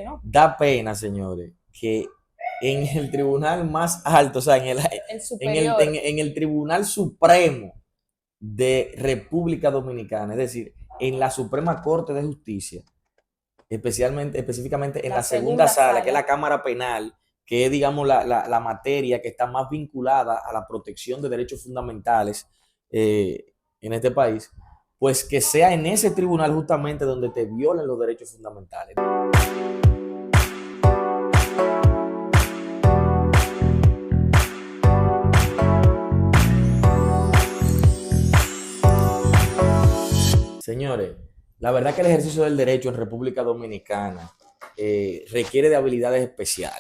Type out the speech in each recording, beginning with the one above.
¿no? Da pena, señores, que en el tribunal más alto, o sea, El en el, superior. en el Tribunal Supremo de República Dominicana, es decir, en la Suprema Corte de Justicia, específicamente en La la segunda segunda sala, que es la sala. Cámara Penal, que es, digamos, la materia que está más vinculada a la protección de derechos fundamentales en este país, pues que sea en ese tribunal justamente donde te violen los derechos fundamentales. Señores, la verdad que el ejercicio del derecho en República Dominicana requiere de habilidades especiales.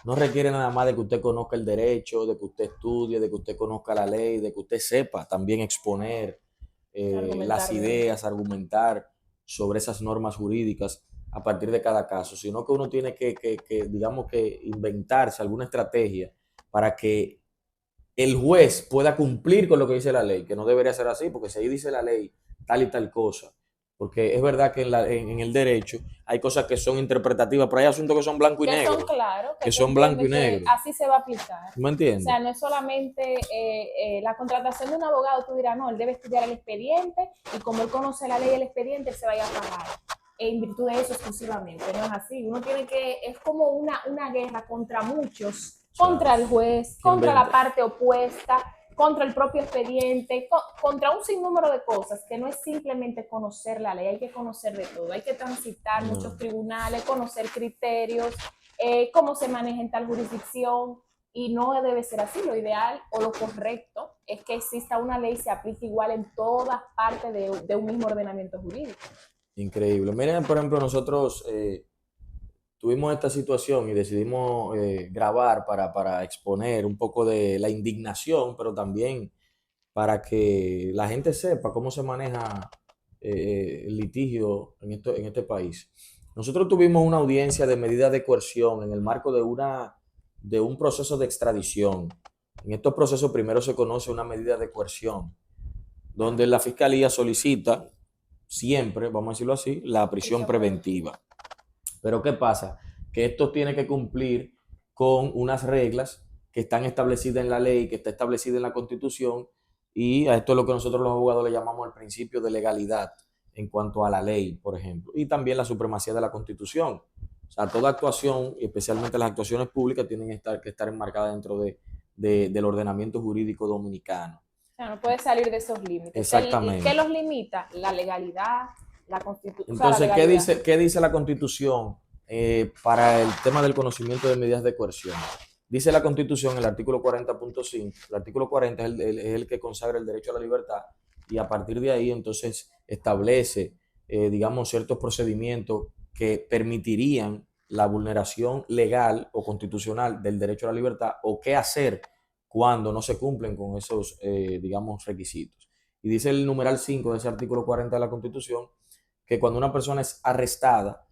No requiere nada más de que usted conozca el derecho, de que usted estudie, de que usted conozca la ley, de que usted sepa también exponer las Argumentar bien. ideas, argumentar sobre esas normas jurídicas a partir de cada caso, sino que uno tiene digamos que inventarse alguna estrategia para que el juez pueda cumplir con lo que dice la ley, que no debería ser así, porque si ahí dice la ley tal y tal cosa, porque es verdad que en el derecho hay cosas que son interpretativas, pero hay asuntos que son blanco y Que son negro, claros, que que tú son blanco entiendes y que negro. así se va a aplicar. ¿Me O entiendes? sea, no es solamente la contratación de un abogado, tú dirás, no, él debe estudiar el expediente y como él conoce la ley del expediente, él se vaya a pagar en virtud de eso exclusivamente. No es así. Uno tiene que, es como una guerra contra muchos, O sea, contra el juez, que contra la inventa. parte opuesta, contra el propio expediente, contra un sinnúmero de cosas que no es simplemente conocer la ley, hay que conocer de todo, hay que transitar muchos No. tribunales, conocer criterios, cómo se maneja en tal jurisdicción y no debe ser así. Lo ideal o lo correcto es que exista una ley y se aplique igual en todas partes de un mismo ordenamiento jurídico. Increíble. Miren, por ejemplo, nosotros tuvimos esta situación y decidimos grabar para exponer un poco de la indignación, pero también para que la gente sepa cómo se maneja el litigio en este país. Nosotros tuvimos una audiencia de medida de coerción en el marco de un proceso de extradición. En estos procesos primero se conoce una medida de coerción, donde la fiscalía solicita siempre, vamos a decirlo así, la prisión Prisión preventiva. preventiva. Pero ¿qué pasa? Que esto tiene que cumplir con unas reglas que están establecidas en la ley, que está establecida en la Constitución, y a esto es lo que nosotros los abogados le llamamos el principio de legalidad en cuanto a la ley, por ejemplo, y también la supremacía de la Constitución. O sea, toda actuación, y especialmente las actuaciones públicas, tienen que estar enmarcadas dentro del ordenamiento jurídico dominicano. O sea, no puede salir de esos límites. ¿Qué Exactamente. los limita? La legalidad, o sea, la Entonces, legalidad. qué dice la Constitución para el tema del conocimiento de medidas de coerción? Dice la Constitución, el artículo 40.5, el artículo 40 es el que consagra el derecho a la libertad y a partir de ahí entonces establece, digamos, ciertos procedimientos que permitirían la vulneración legal o constitucional del derecho a la libertad o qué hacer cuando no se cumplen con esos, digamos, requisitos. Y dice el numeral 5 de ese artículo 40 de la Constitución que cuando una persona es arrestada,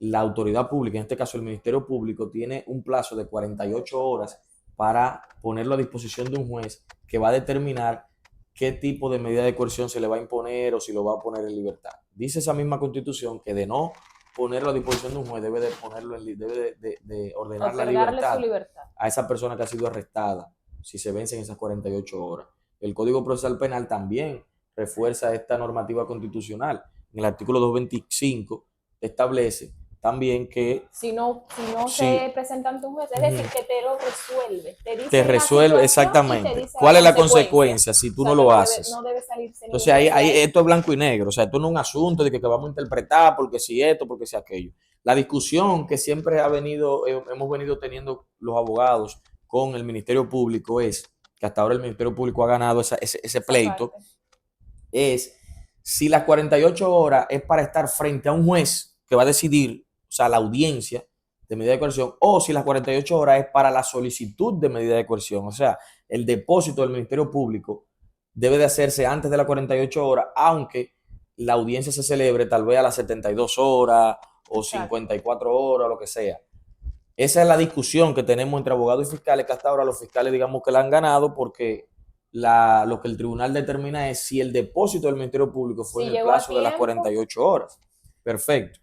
la autoridad pública, en este caso el Ministerio Público, tiene un plazo de 48 horas para ponerlo a disposición de un juez que va a determinar qué tipo de medida de coerción se le va a imponer o si lo va a poner en libertad. Dice esa misma Constitución que de no ponerlo a disposición de un juez debe de ponerlo debe de ordenar la Otorgarle su libertad libertad. a esa persona que ha sido arrestada si se vencen esas 48 horas. El Código Procesal Penal también refuerza esta normativa constitucional. En el artículo 225 establece también que Si no se si presenta ante un juez, es decir, que te lo resuelve, te te dice la resuelve situación y te exactamente dice la cuál es la consecuencia. consecuencia si O tú no sea, que lo no haces. debe salirse ningún Entonces juez de ahí. esto es blanco y negro, o sea, esto no es un asunto de que vamos a interpretar porque si esto, porque si aquello. La discusión que siempre hemos venido teniendo los abogados con el Ministerio Público es, que hasta ahora el Ministerio Público ha ganado ese Esa pleito, parte. es si las 48 horas es para estar frente a un juez que va a decidir, o sea, la audiencia de medida de coerción, o si las 48 horas es para la solicitud de medida de coerción, o sea, el depósito del Ministerio Público debe de hacerse antes de las 48 horas, aunque la audiencia se celebre tal vez a las 72 horas o Exacto. 54 horas, lo que sea. Esa es la discusión que tenemos entre abogados y fiscales, que hasta ahora los fiscales digamos que la han ganado porque lo que el tribunal determina es si el depósito del Ministerio Público fue Si en el llegó a plazo de las tiempo, 48 horas. Perfecto.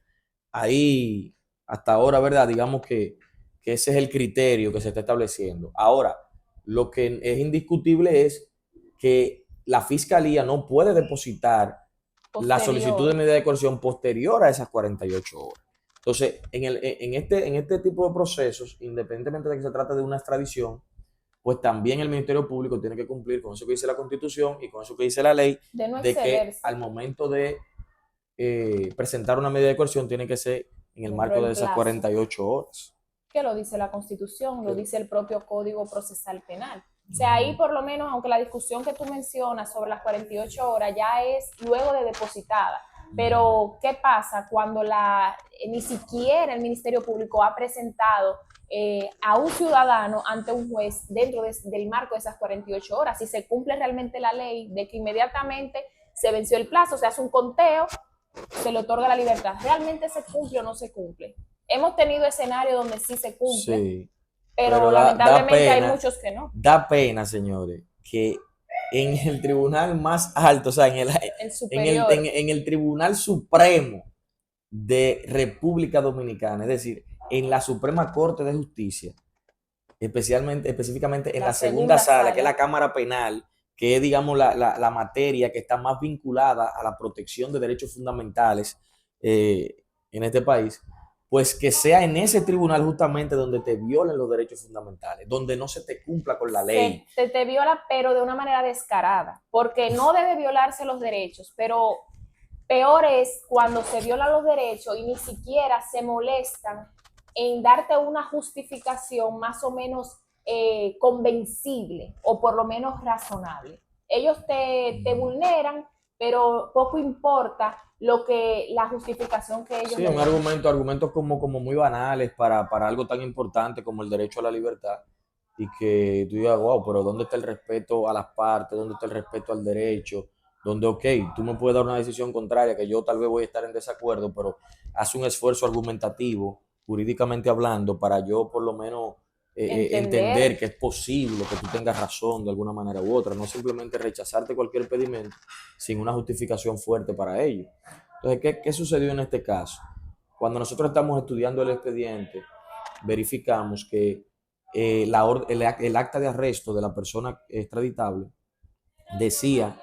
Ahí Hasta ahora, ¿verdad? Digamos que ese es el criterio que se está estableciendo. Ahora, lo que es indiscutible es que la fiscalía no puede depositar la solicitud de Posterior. medida de coerción posterior a esas 48 horas. Entonces, en este tipo de procesos, independientemente de que se trate de una extradición, pues también el Ministerio Público tiene que cumplir con eso que dice la Constitución y con eso que dice la ley, De no de que excederse al momento de presentar una medida de coerción tiene que ser en el dentro marco del de esas plazo. 48 horas. Que lo dice la Constitución, lo Eh, dice el propio Código Procesal Penal. O sea, ahí por lo menos, aunque la discusión que tú mencionas sobre las 48 horas ya es luego de depositada, pero ¿qué pasa cuando ni siquiera el Ministerio Público ha presentado a un ciudadano ante un juez dentro del marco de esas 48 horas? Si se cumple realmente la ley de que inmediatamente se venció el plazo, se hace un conteo, se le otorga la libertad. ¿Realmente se cumple o no se cumple? Hemos tenido escenarios donde sí se cumple, Sí, pero pero lamentablemente hay muchos que no. da pena, señores, que en el tribunal más alto, o sea, El en el, superior. en, en el Tribunal Supremo de República Dominicana, es decir, en la Suprema Corte de Justicia, específicamente en La la segunda segunda sala, que es la sala. Cámara Penal, que es, digamos, la materia que está más vinculada a la protección de derechos fundamentales en este país, pues que sea en ese tribunal justamente donde te violen los derechos fundamentales, donde no se te cumpla con la ley. Te viola, pero de una manera descarada, porque no debe violarse los derechos, pero peor es cuando se violan los derechos y ni siquiera se molestan en darte una justificación más o menos convencible o por lo menos razonable. Ellos te vulneran, pero poco importa la justificación que ellos Sí, le un den. argumentos como muy banales para algo tan importante como el derecho a la libertad y que tú digas, wow, pero ¿dónde está el respeto a las partes? ¿Dónde está el respeto al derecho? Donde, ok, tú me puedes dar una decisión contraria que yo tal vez voy a estar en desacuerdo, pero haz un esfuerzo argumentativo, jurídicamente hablando, para yo por lo menos entender Entender. que es posible que tú tengas razón de alguna manera u otra, no simplemente rechazarte cualquier pedimento sin una justificación fuerte para ello. Entonces, ¿qué sucedió en este caso? Cuando nosotros estamos estudiando el expediente, verificamos que el acta de arresto de la persona extraditable decía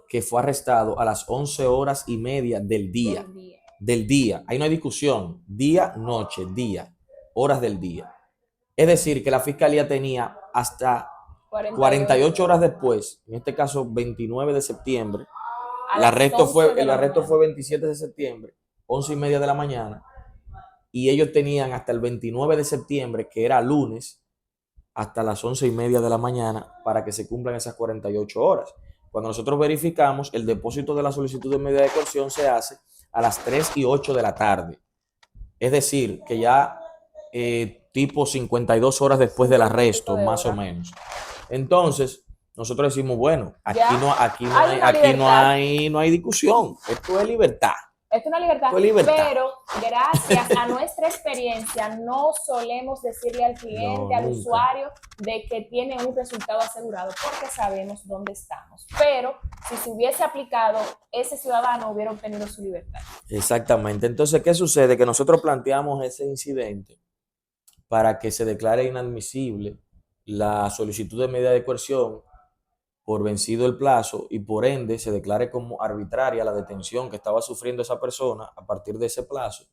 que fue arrestado a las 11:30 del día. Del día. Del día. Hay una discusión. Día, noche, día. Horas del día. Es decir, que la fiscalía tenía hasta 48 48 horas después, en este caso 29 de septiembre, a las 11 de el la arresto fue mañana. 27 de septiembre, 11:30 de la mañana, y ellos tenían hasta el 29 de septiembre, que era lunes, hasta las 11:30 de la mañana para que se cumplan esas 48 horas. Cuando nosotros verificamos, el depósito de la solicitud de medida de coerción se hace a las 3:08 de la tarde. Es decir, que ya tipo 52 horas después del 50 y pico arresto, de más o horas. menos. Entonces, nosotros decimos, bueno, Ya hay una aquí libertad. no hay discusión. Esto es libertad. Es una libertad, Esto es libertad. pero gracias a nuestra experiencia no solemos decirle al No, cliente, al nunca. usuario, de que tiene un resultado asegurado, porque sabemos dónde estamos. Pero si se hubiese aplicado, ese ciudadano hubiera obtenido su libertad. Exactamente. Entonces, ¿qué sucede? Que nosotros planteamos ese incidente para que se declare inadmisible la solicitud de medida de coerción por vencido el plazo y por ende se declare como arbitraria la detención que estaba sufriendo esa persona a partir de ese plazo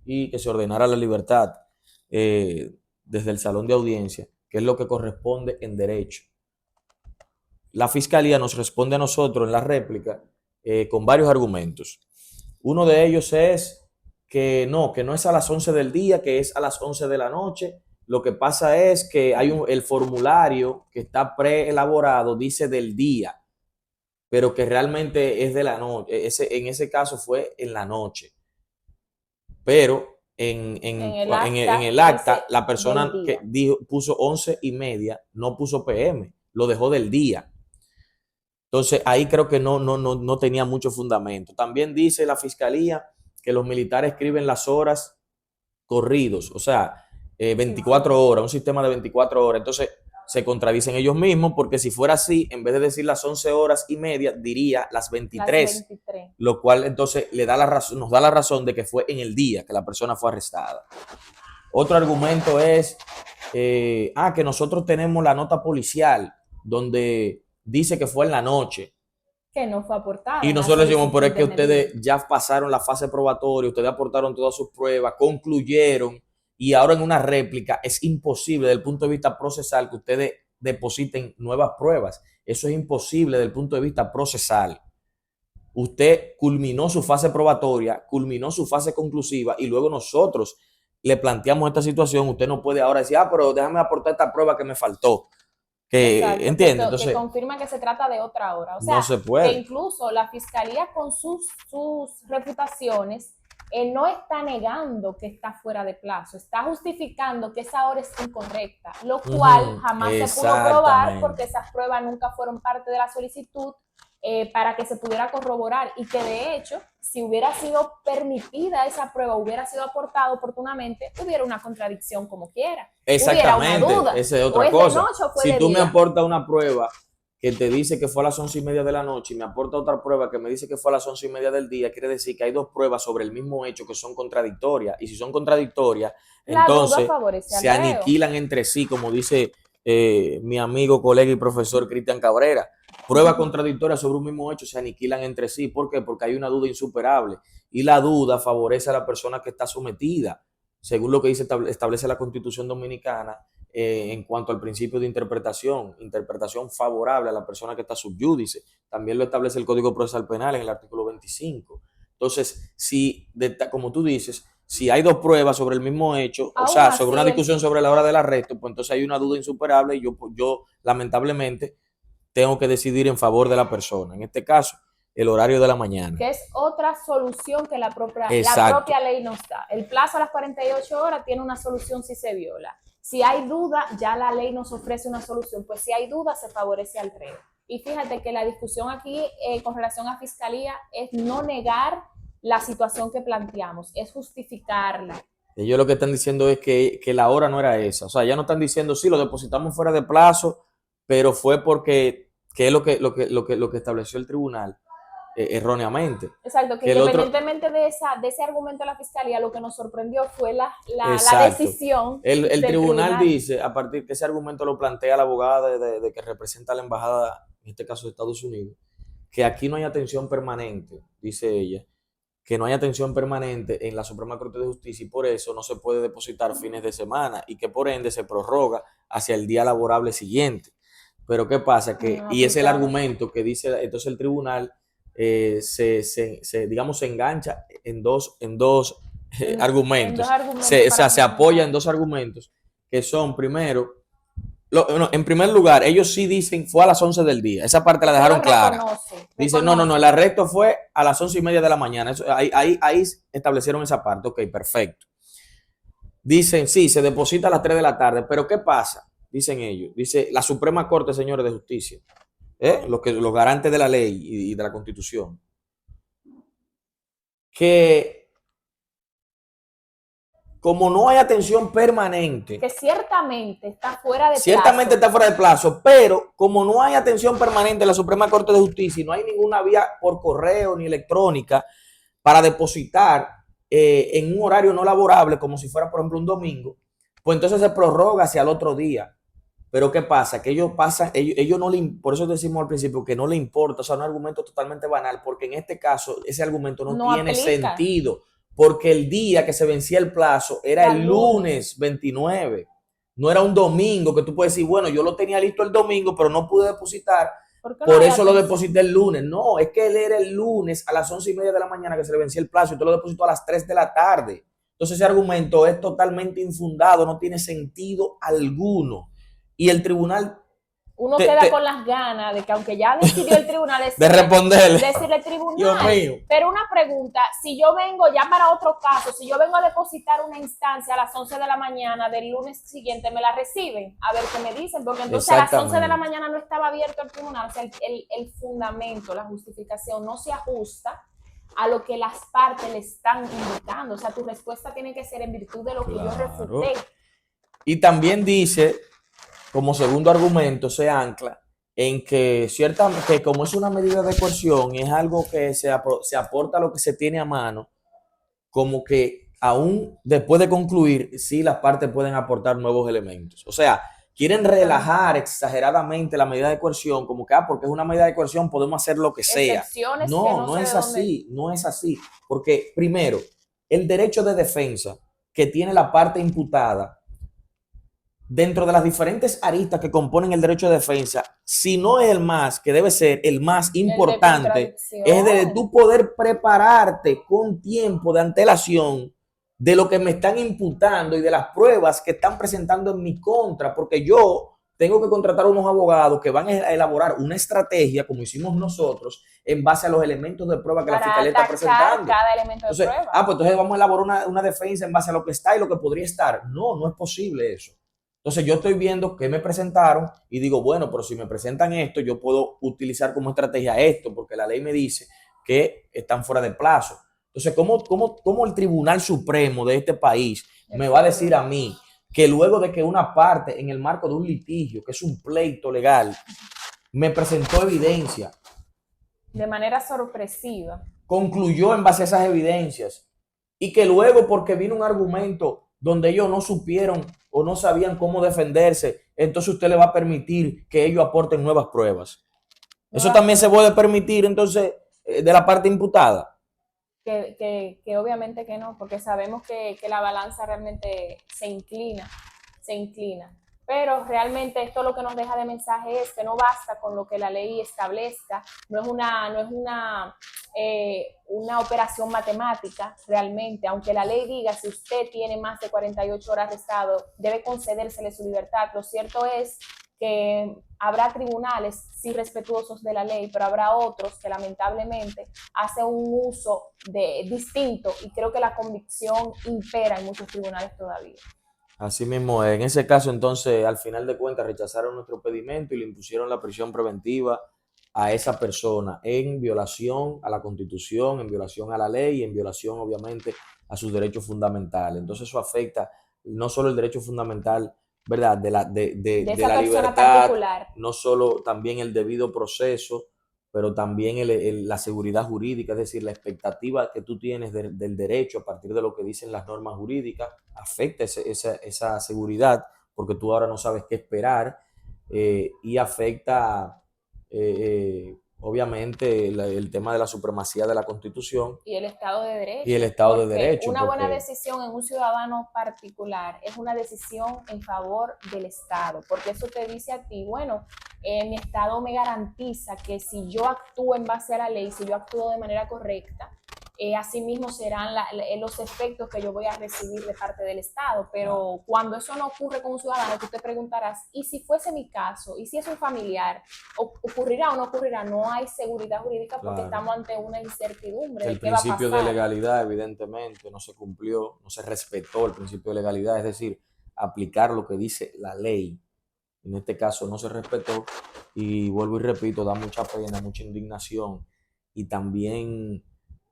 y que se ordenara la libertad desde el salón de audiencia, que es lo que corresponde en derecho. La fiscalía nos responde a nosotros en la réplica con varios argumentos. Uno de ellos es que no es a las 11 del día, que es a las 11 de la noche. Lo que pasa es que el formulario que está preelaborado dice del día, pero que realmente es de la noche. En ese caso fue en la noche. Pero en el Dice acta, la del persona que día. puso 11:30 no puso PM, lo dejó del día. Entonces ahí creo que no tenía mucho fundamento. También dice la fiscalía que los militares escriben las horas corridos, o sea, Sí, sí. 24 horas, un sistema de 24 horas. Entonces, se contradicen ellos mismos, porque si fuera así, en vez de decir las 11:30, diría las 23, lo cual entonces le da la razón, nos da la razón de que fue en el día que la persona fue arrestada. Otro argumento es que nosotros tenemos la nota policial donde dice que fue en la noche. Que no fue aportada. Y nosotros decimos, pero es que ustedes ya pasaron la fase probatoria, ustedes aportaron todas sus pruebas, concluyeron, y ahora en una réplica es imposible desde el punto de vista procesal que ustedes depositen nuevas pruebas. Eso es imposible desde el punto de vista procesal. Usted culminó su fase probatoria, culminó su fase conclusiva, y luego nosotros le planteamos esta situación. Usted no puede ahora decir, pero déjame aportar esta prueba que me faltó. ¿Entiende? Entonces, que confirma que se trata de otra hora. O sea, no se puede. Que incluso la fiscalía con sus refutaciones no está negando que está fuera de plazo, está justificando que esa hora es incorrecta, lo cual jamás se pudo probar porque esas pruebas nunca fueron parte de la solicitud para que se pudiera corroborar, y que de hecho, si hubiera sido permitida esa prueba, hubiera sido aportada oportunamente, hubiera una contradicción como quiera. Exactamente, hubiera una duda. Esa es otra cosa. Si tú me aportas una prueba que te dice que fue a las 11:30 de la noche y me aporta otra prueba que me dice que fue a las 11:30 del día, quiere decir que hay dos pruebas sobre el mismo hecho que son contradictorias. Y si son contradictorias, entonces se aniquilan entre sí, como dice mi amigo, colega y profesor Cristian Cabrera. Pruebas contradictorias sobre un mismo hecho se aniquilan entre sí. ¿Por qué? Porque hay una duda insuperable. Y la duda favorece a la persona que está sometida, según lo que establece la Constitución Dominicana, en cuanto al principio de interpretación favorable a la persona que está subyúdice. También lo establece el Código Procesal Penal en el artículo 25. Entonces, como tú dices, si hay dos pruebas sobre el mismo hecho, o sea, sobre una discusión sobre la hora del arresto, pues entonces hay una duda insuperable y yo lamentablemente tengo que decidir en favor de la persona. En este caso, el horario de la mañana. Que es otra solución que la propia ley nos da. El plazo a las 48 horas tiene una solución si se viola. Si hay duda, ya la ley nos ofrece una solución. Pues si hay duda, se favorece al reo. Y fíjate que la discusión aquí con relación a fiscalía es no negar la situación que planteamos, es justificarla. Ellos lo que están diciendo es que la hora no era esa. O sea, ya no están diciendo, sí, lo depositamos fuera de plazo, pero fue porque es lo que estableció el tribunal erróneamente. Exacto, que independientemente de ese argumento de la fiscalía, lo que nos sorprendió fue la decisión. El tribunal dice, a partir que ese argumento lo plantea la abogada de que representa a la embajada, en este caso de Estados Unidos, que aquí no hay atención permanente, dice ella, que no hay atención permanente en la Suprema Corte de Justicia y por eso no se puede depositar fines de semana y que por ende se prorroga hacia el día laborable siguiente. Pero ¿qué pasa? Y es el argumento que dice, entonces el tribunal digamos, se engancha en dos argumentos. Se apoya en dos argumentos que son, primero, en primer lugar, ellos sí dicen fue a las 11 del día. Esa parte la dejaron clara. Dicen, no, el arresto fue a las 11:30 de la mañana. Ahí establecieron esa parte. Ok, perfecto. Dicen, sí, se deposita a las 3 de la tarde. Pero ¿qué pasa? Dicen ellos. Dice la Suprema Corte, señores de Justicia. Los garantes de la ley y de la Constitución, que como no hay atención permanente, que ciertamente está fuera de plazo, pero como no hay atención permanente en la Suprema Corte de Justicia y no hay ninguna vía por correo ni electrónica para depositar en un horario no laborable, como si fuera por ejemplo un domingo, pues entonces se prorroga hacia el otro día. Pero ¿qué pasa? Que ellos no le, por eso decimos al principio que no le importa, o sea, un argumento totalmente banal, porque en este caso ese argumento no tiene sentido, porque el día que se vencía el plazo era el lunes 29, no era un domingo que tú puedes decir, bueno, yo lo tenía listo el domingo, pero no pude depositar, por eso lo deposité el lunes. No, es que él era el lunes a las 11:30 de la mañana que se le vencía el plazo y tú lo depositó a las 3 de la tarde. Entonces ese argumento es totalmente infundado, no tiene sentido alguno. Y el tribunal... Uno queda con las ganas de que aunque ya decidió el tribunal de responderle. Decirle tribunal. Pero una pregunta, si yo vengo ya para otro caso, si yo vengo a depositar una instancia a las 11 de la mañana del lunes siguiente, ¿me la reciben? A ver qué me dicen, porque entonces a las 11 de la mañana no estaba abierto el tribunal. O sea, el fundamento, la justificación no se ajusta a lo que las partes le están indicando. O sea, tu respuesta tiene que ser en virtud de lo que yo refuté. Y también dice... como segundo argumento se ancla en que que como es una medida de coerción y es algo que se aporta a lo que se tiene a mano, como que aún después de concluir, sí las partes pueden aportar nuevos elementos. O sea, quieren relajar exageradamente la medida de coerción, como que, porque es una medida de coerción, podemos hacer lo que sea. Excepciones que No, no no sé de es dónde. así, no es así. Porque, primero, el derecho de defensa que tiene la parte imputada, dentro de las diferentes aristas que componen el derecho de defensa, si no es el más, que debe ser el más El de importante, es de contradicción. tú poder prepararte con tiempo de antelación de lo que me están imputando y de las pruebas que están presentando en mi contra, porque yo tengo que contratar unos abogados que van a elaborar una estrategia, como hicimos nosotros, en base a los elementos de prueba que la Para fiscalía está atacar presentando. cada elemento de Entonces, prueba. pues entonces vamos a elaborar una defensa en base a lo que está y lo que podría estar. No, no es posible eso. Entonces yo estoy viendo qué me presentaron y digo, bueno, pero si me presentan esto, yo puedo utilizar como estrategia esto, porque la ley me dice que están fuera de plazo. Entonces, ¿cómo el Tribunal Supremo de este país me va a decir a mí que luego de que una parte, en el marco de un litigio, que es un pleito legal, me presentó evidencia, de manera sorpresiva, concluyó en base a esas evidencias, y que luego, porque vino un argumento donde ellos no supieron o no sabían cómo defenderse, entonces usted le va a permitir que ellos aporten nuevas pruebas? Eso también se puede permitir entonces de la parte imputada. que obviamente que no, porque sabemos que la balanza realmente se inclina. Pero realmente esto lo que nos deja de mensaje es que no basta con lo que la ley establezca, no es una operación matemática realmente, aunque la ley diga si usted tiene más de 48 horas de estado, debe concedérsele su libertad. Lo cierto es que habrá tribunales sí respetuosos de la ley, pero habrá otros que lamentablemente hacen un uso distinto, y creo que la convicción impera en muchos tribunales todavía. Así mismo, en ese caso entonces, al final de cuentas, rechazaron nuestro pedimento y le impusieron la prisión preventiva a esa persona en violación a la Constitución, en violación a la ley y en violación, obviamente, a sus derechos fundamentales. Entonces eso afecta no solo el derecho fundamental, ¿verdad?, De de esa la persona libertad, particular. no solo también el debido proceso, pero también la seguridad jurídica, es decir, la expectativa que tú tienes del derecho a partir de lo que dicen las normas jurídicas, afecta esa seguridad, porque tú ahora no sabes qué esperar, y afecta obviamente el tema de la supremacía de la Constitución Y el Estado de y el Derecho, Estado de porque Derecho, una buena porque decisión en un ciudadano particular es una decisión en favor del Estado, porque eso te dice a ti, bueno, mi Estado me garantiza que si yo actúo en base a la ley, si yo actúo de manera correcta, así mismo serán los efectos que yo voy a recibir de parte del Estado. Pero cuando eso no ocurre con un ciudadano, tú te preguntarás, ¿y si fuese mi caso? ¿Y si es un familiar? ¿Ocurrirá o no ocurrirá? No hay seguridad jurídica porque estamos ante una incertidumbre de qué va a pasar. El principio de legalidad, evidentemente, no se cumplió, no se respetó el principio de legalidad, es decir, aplicar lo que dice la ley. En este caso no se respetó y vuelvo y repito, da mucha pena, mucha indignación y también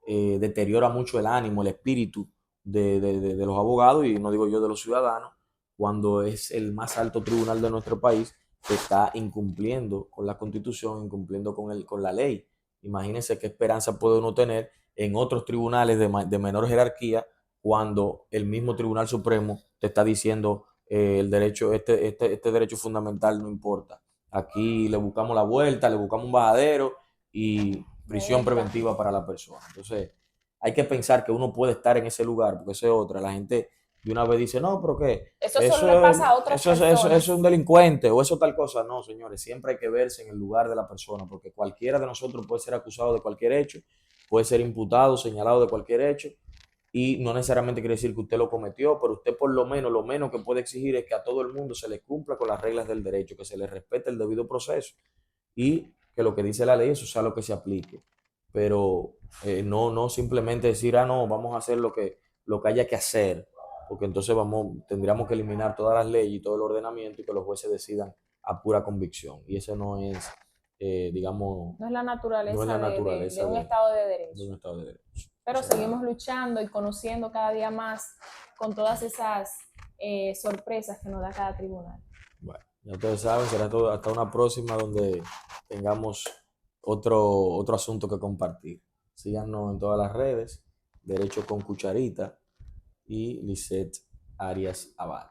deteriora mucho el ánimo, el espíritu de los abogados y no digo yo de los ciudadanos, cuando es el más alto tribunal de nuestro país que está incumpliendo con la Constitución, incumpliendo con la ley. Imagínense qué esperanza puede uno tener en otros tribunales de menor jerarquía cuando el mismo Tribunal Supremo te está diciendo el derecho, este derecho fundamental no importa. Aquí le buscamos la vuelta, le buscamos un bajadero y prisión preventiva para la persona. Entonces, hay que pensar que uno puede estar en ese lugar, porque eso es otra. La gente de una vez dice, no, pero ¿qué? Eso solo le pasa a otras personas. Eso es un delincuente o eso tal cosa. No, señores, siempre hay que verse en el lugar de la persona, porque cualquiera de nosotros puede ser acusado de cualquier hecho, puede ser imputado, señalado de cualquier hecho, y no necesariamente quiere decir que usted lo cometió, pero usted por lo menos que puede exigir es que a todo el mundo se le cumpla con las reglas del derecho, que se le respete el debido proceso y que lo que dice la ley, eso sea lo que se aplique. Pero no simplemente decir, no, vamos a hacer lo que haya que hacer, porque entonces tendríamos que eliminar todas las leyes y todo el ordenamiento y que los jueces decidan a pura convicción. Y eso no es, digamos, no es la naturaleza, de un Estado de Derecho. De un Estado de Derecho. Pero seguimos luchando y conociendo cada día más con todas esas sorpresas que nos da cada tribunal. Bueno. Ya ustedes saben, será todo, hasta una próxima donde tengamos otro asunto que compartir. Síganos en todas las redes, Derecho con Cucharita y Lisette Arias Abad.